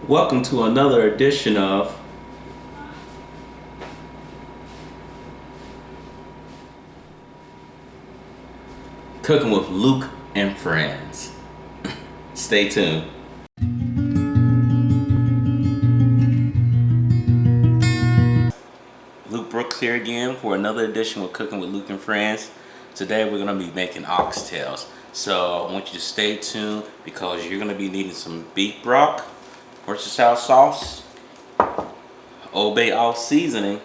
Welcome to another edition of Cooking with Luke and Friends. Stay tuned. Luke Brooks here again for another edition with Cooking with Luke and Friends. Today we're going to be making oxtails. So I want you to stay tuned because you're going to be needing some beef broth, Worcestershire sauce, Old Bay all seasoning,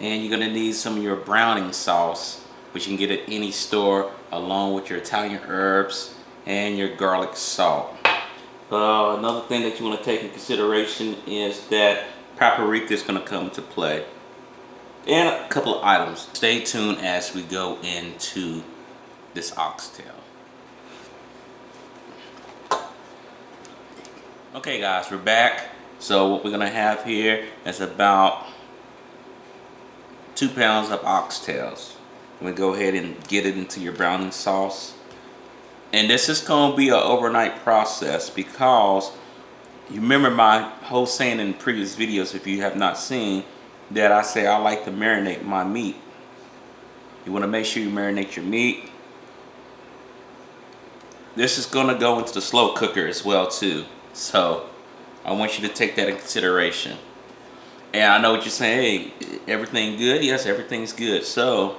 and you're going to need some of your browning sauce, which you can get at any store, along with your Italian herbs and your garlic salt. Another thing that you want to take in consideration is that paprika is going to come into play, and a couple of items. Stay tuned as we go into this oxtail. Okay guys, we're back. So what we're going to have here is about 2 pounds of oxtails. I'm going to go ahead and get it into your browning sauce. And this is going to be an overnight process because you remember my whole saying in previous videos, if you have not seen, that I say I like to marinate my meat. You want to make sure you marinate your meat. This is going to go into the slow cooker as well too. So I want you to take that in consideration. And I know what you're saying, hey, everything good? Yes, everything's good. So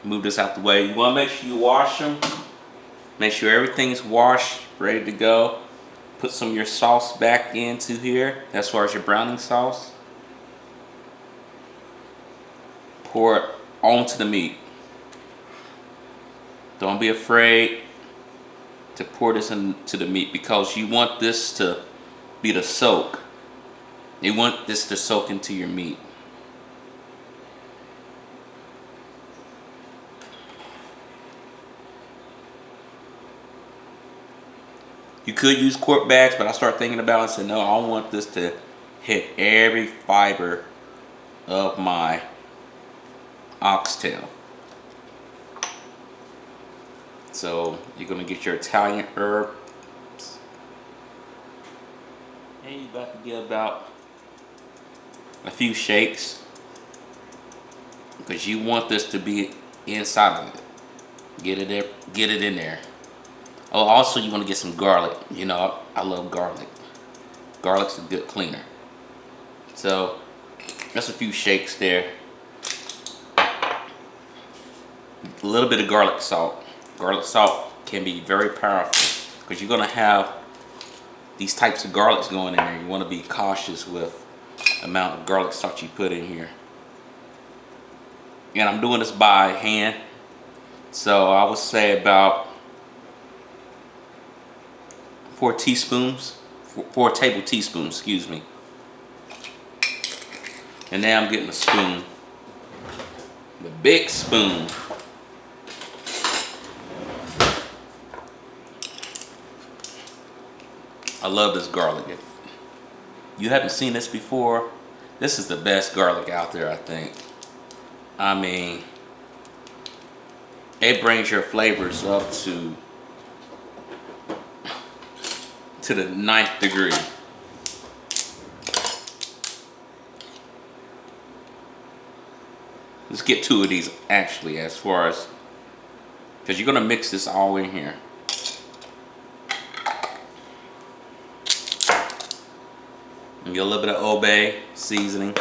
move this out the way. You want to make sure you wash them. Make sure everything's washed, ready to go. Put some of your sauce back into here as far as your browning sauce. Pour it onto the meat. Don't be afraid to pour this into the meat because you want this to be the soak. You want this to soak into your meat. You could use quart bags, but I started thinking about it and said, no, I want this to hit every fiber of my oxtail. So you're going to get your Italian herbs. And you're about to give about a few shakes because you want this to be inside of it. Get it there, get it in there. Oh, also you want to get some garlic. You know, I love garlic. Garlic's a good cleaner. So that's a few shakes there. A little bit of garlic salt. Garlic salt can be very powerful because you're going to have these types of garlics going in there. You want to be cautious with the amount of garlic salt you put in here. And I'm doing this by hand. So I would say about 4 table teaspoons, excuse me. And now I'm getting a spoon, the big spoon. I love this garlic. If you haven't seen this before, this is the best garlic out there, I think. I mean, it brings your flavors up to the 9th degree. Let's get 2 of these actually, as far as, because you're going to mix this all in here. And get a little bit of Old Bay seasoning.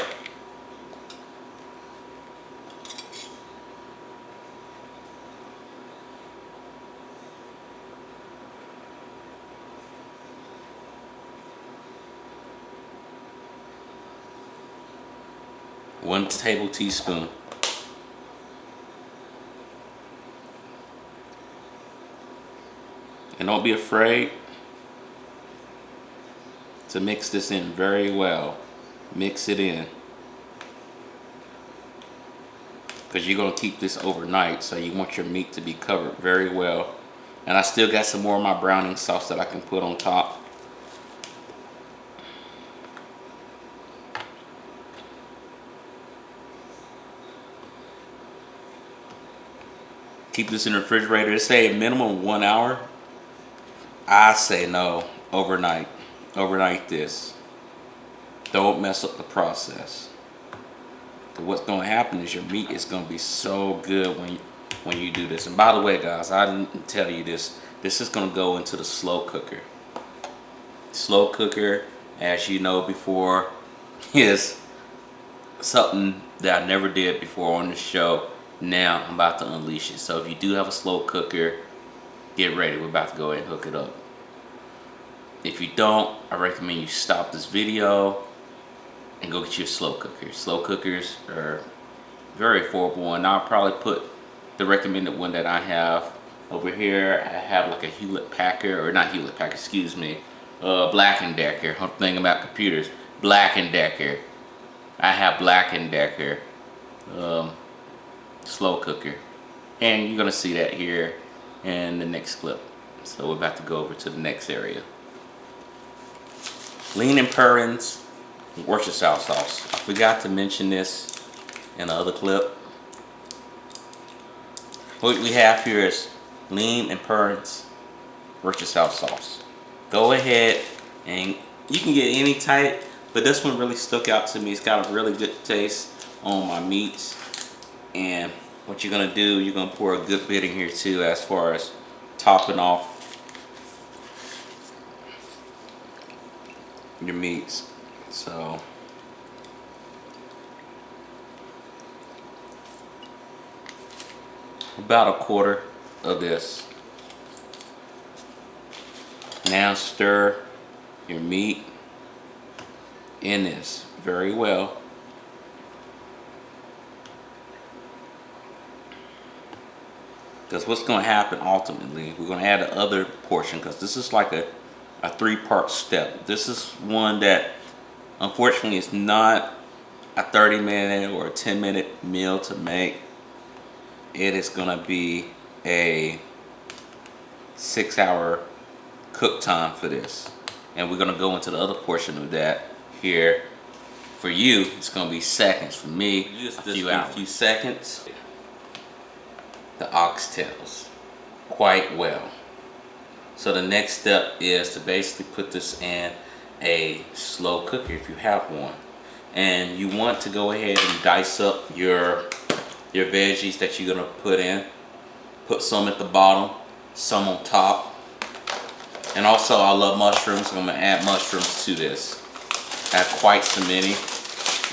One table teaspoon. And don't be afraid to mix this in very well. Mix it in. Because you're going to keep this overnight, so you want your meat to be covered very well. And I still got some more of my browning sauce that I can put on top. Keep this in the refrigerator. They say a minimum 1 hour. I say no, overnight. overnight this. Don't mess up the process. What's going to happen is your meat is going to be so good when you do this. And by the way, guys, I didn't tell you this. This is going to go into the slow cooker. Slow cooker, as you know before, is something that I never did before on the show. Now I'm about to unleash it. So if you do have a slow cooker, get ready. We're about to go ahead and hook it up. If you don't, I recommend you stop this video and go get you a slow cooker. Slow cookers are very affordable, and I'll probably put the recommended one that I have over here. I have like a Hewlett Packard, or not Hewlett Packard, excuse me, Black & Decker. I'm thinking about computers. Black & Decker. I have Black & Decker slow cooker, and you're gonna see that here in the next clip. So we're about to go over to the next area. Lean and Perrins Worcestershire sauce. I forgot to mention this in the other clip. What we have here is Lean and Perrins Worcestershire sauce. Go ahead and you can get any type, but this one really stuck out to me. It's got a really good taste on my meats. And what you're gonna do, you're gonna pour a good bit in here too, as far as topping off your meats. So about a quarter of this. Now stir your meat in this very well. Because what's going to happen ultimately, we're going to add the other portion, because this is like a 3-part step. This is one that unfortunately is not a 30-minute or a 10-minute meal to make. It is going to be a 6-hour cook time for this. And we're going to go into the other portion of that here. For you, it's going to be seconds. For me, a few seconds. The oxtails quite well. So the next step is to basically put this in a slow cooker if you have one, and you want to go ahead and dice up your veggies that you're gonna put in. Put some at the bottom, some on top, and also I love mushrooms, so I'm gonna add mushrooms to this. I have quite so many,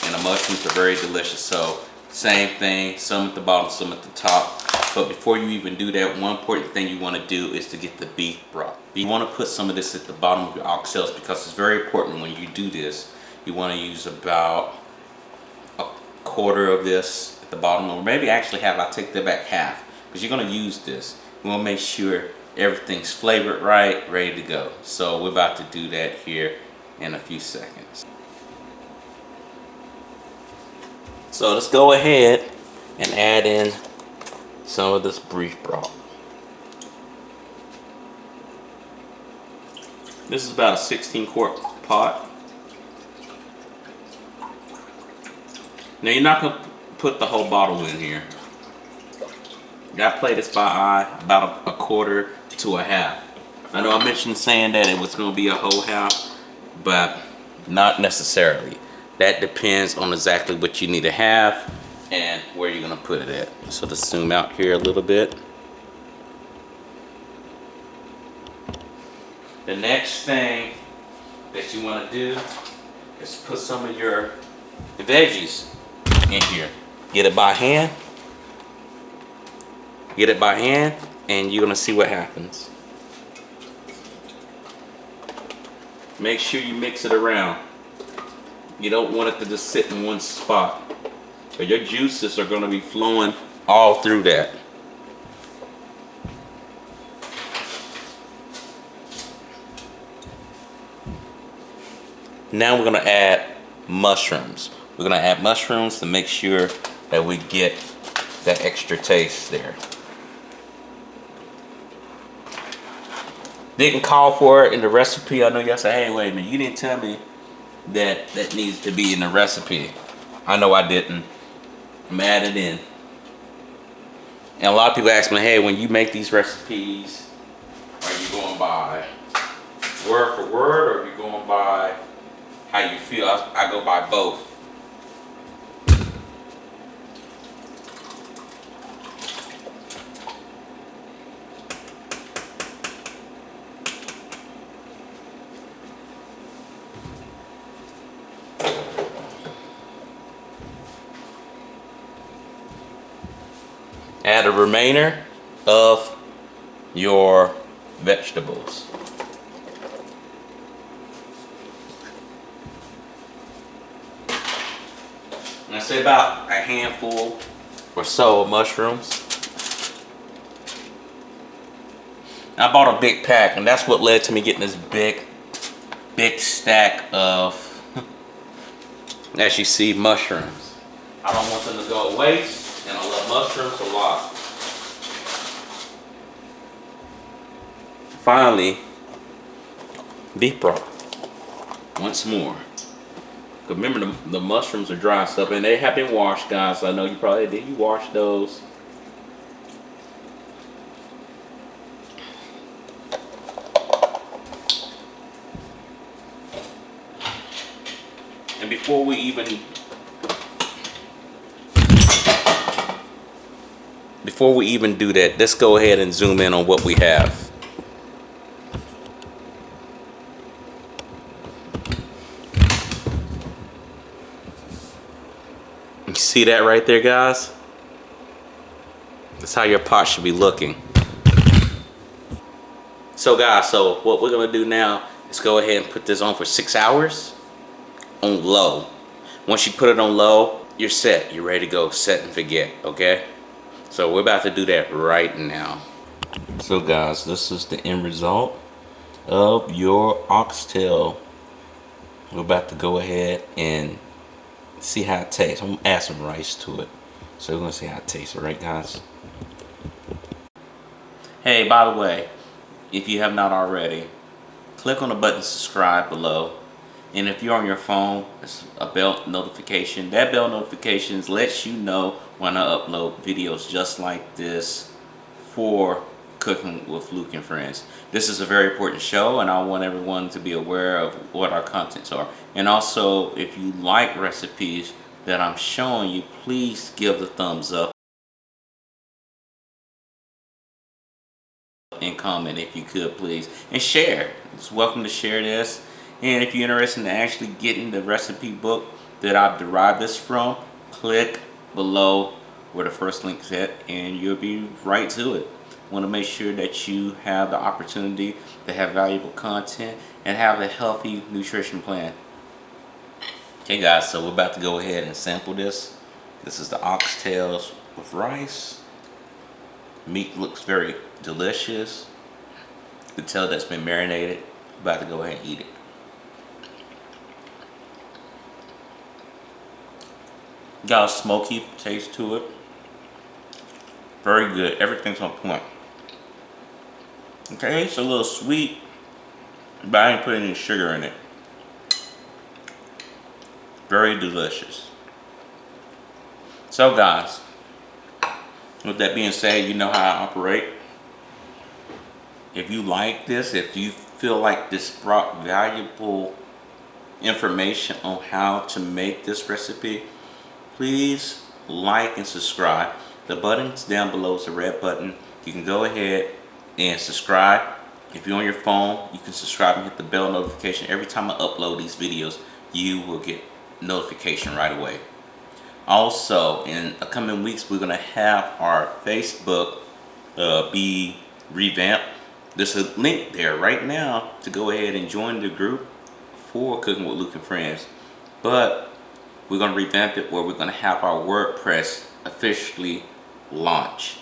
and the mushrooms are very delicious. So same thing, some at the bottom, some at the top. But before you even do that, one important thing you want to do is to get the beef broth. You want to put some of this at the bottom of your oxtails, because it's very important when you do this. You want to use about a quarter of this at the bottom, or maybe actually I'll take that back half, because you're going to use this. You want to make sure everything's flavored right, ready to go. So we're about to do that here in a few seconds. So let's go ahead and add in some of this beef broth. This is about a 16-quart pot. Now you're not gonna put the whole bottle in here. I play this by eye, about a quarter to a half. I know I mentioned saying that it was gonna be a whole half, but not necessarily. That depends on exactly what you need to have and where you're gonna put it at. So let's zoom out here a little bit. The next thing that you want to do is put some of your veggies in here. Get it by hand. Get it by hand, and you're gonna see what happens. Make sure you mix it around. You don't want it to just sit in one spot, but your juices are going to be flowing all through that. Now we're going to add mushrooms. We're going to add mushrooms to make sure that we get that extra taste there. Didn't call for it in the recipe. I know y'all say, hey, wait a minute, you didn't tell me that needs to be in the recipe. I know I didn't. I'm adding it in. And a lot of people ask me, hey, when you make these recipes, are you going by word for word, or are you going by how you feel? I go by both. Add a remainder of your vegetables. And I say about a handful or so of mushrooms. I bought a big pack, and that's what led to me getting this big stack of, as you see, mushrooms. I don't want them to go to waste, and I love mushrooms a lot. Finally, beef broth. Once more. Remember, the mushrooms are dry stuff, and they have been washed, guys. I know you probably did. You wash those. And before we even do that, let's go ahead and zoom in on what we have. You see that right there, guys? That's how your pot should be looking. So guys, so what we're gonna do now is go ahead and put this on for 6 hours on low. Once you put it on low, you're set. You're ready to go, set and forget, okay? So we're about to do that right now. So guys, this is the end result of your oxtail. We're about to go ahead and see how it tastes. I'm gonna add some rice to it. So we're gonna see how it tastes, alright guys? Hey, by the way, if you have not already, click on the button subscribe below. And if you're on your phone, it's a bell notification. That bell notifications lets you know when I upload videos just like this for Cooking with Luke and Friends. This is a very important show, and I want everyone to be aware of what our contents are. And also, if you like recipes that I'm showing you, please give the thumbs up and comment if you could, please. And share. It's welcome to share this. And if you're interested in actually getting the recipe book that I've derived this from, click below where the first link's at, and you'll be right to it. Want to make sure that you have the opportunity to have valuable content and have a healthy nutrition plan. Okay guys, so we're about to go ahead and sample this. This is the oxtails with rice. Meat looks very delicious. You can tell that's been marinated. About to go ahead and eat it. Got a smoky taste to it. Very good. Everything's on point. Okay, it's a little sweet, but I ain't putting any sugar in it. Very delicious. So guys, with that being said, you know how I operate. If you like this, if you feel like this brought valuable information on how to make this recipe, please like and subscribe. The button's down below is the red button. You can go ahead and subscribe. If you're on your phone, you can subscribe and hit the bell notification. Every time I upload these videos, you will get notification right away. Also, in the coming weeks, we're gonna have our Facebook be revamped. There's a link there right now to go ahead and join the group for Cooking with Luke and Friends. But we're gonna revamp it where we're gonna have our WordPress officially launch.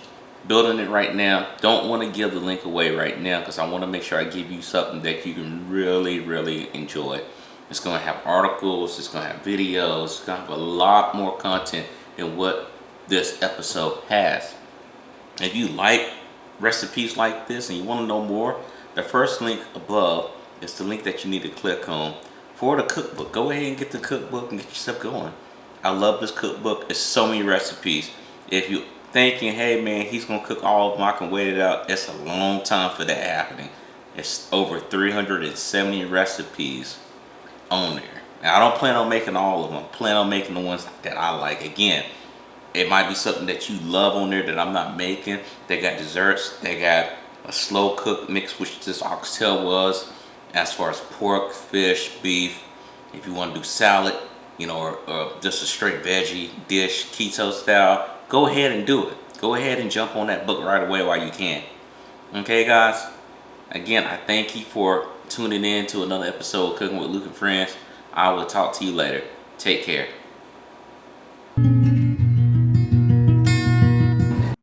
Building it right now. Don't want to give the link away right now because I want to make sure I give you something that you can really enjoy. It's going to have articles, it's going to have videos, it's going to have a lot more content than what this episode has. If you like recipes like this and you want to know more, the first link above is the link that you need to click on for the cookbook. Go ahead and get the cookbook and get yourself going. I love this cookbook. It's so many recipes. If you thinking, hey man, he's gonna cook all of them, I can wait it out, it's a long time for that happening. It's over 370 recipes on there. Now, I don't plan on making all of them. I plan on making the ones that I like. Again, it might be something that you love on there that I'm not making. They got desserts. They got a slow cook mix, which this oxtail was. As far as pork, fish, beef. If you want to do salad, you know, or just a straight veggie dish, keto style, go ahead and do it. Go ahead and jump on that book right away while you can. Okay, guys? Again, I thank you for tuning in to another episode of Cooking with Luke and Friends. I will talk to you later. Take care.